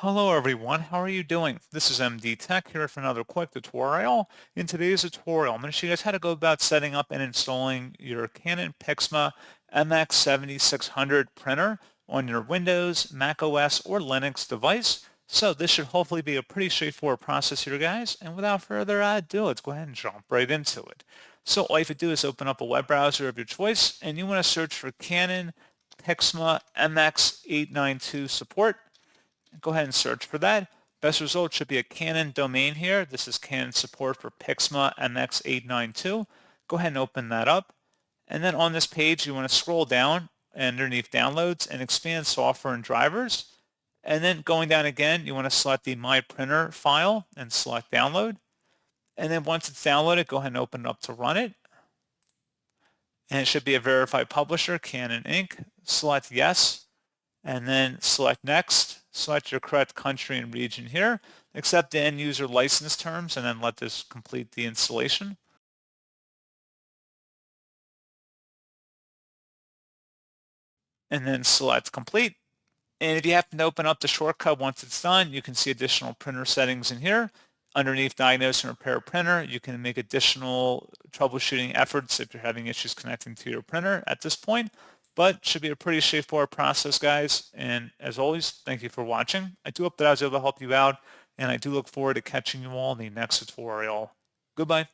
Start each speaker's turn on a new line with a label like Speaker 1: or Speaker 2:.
Speaker 1: Hello everyone, how are you doing? This is MD Tech here for another quick tutorial. In today's tutorial, I'm going to show you guys how to go about setting up and installing your Canon PIXMA MX7600 printer on your Windows, Mac OS, or Linux device. So this should hopefully be a pretty straightforward process here, guys. And without further ado, let's go ahead and jump right into it. So all you have to do is open up a web browser of your choice, and you want to search for Canon PIXMA MX892 support. Go ahead and search for that. Best result should be a Canon domain here. This is Canon support for PIXMA MX892. Go ahead and open that up. And then on this page, you want to scroll down underneath downloads and expand software and drivers. And then going down again, you want to select the My Printer file and select download. And then once it's downloaded, go ahead and open it up to run it. And it should be a verified publisher, Canon Inc. Select yes, and then select next. Select your correct country and region here. Accept the end user license terms, and then let this complete the installation. And then select complete. And if you happen to open up the shortcut once it's done, you can see additional printer settings in here. Underneath diagnose and repair printer, you can make additional troubleshooting efforts if you're having issues connecting to your printer at this point. But should be a pretty straightforward process, guys. And as always, thank you for watching. I do hope that I was able to help you out, and I do look forward to catching you all in the next tutorial. Goodbye.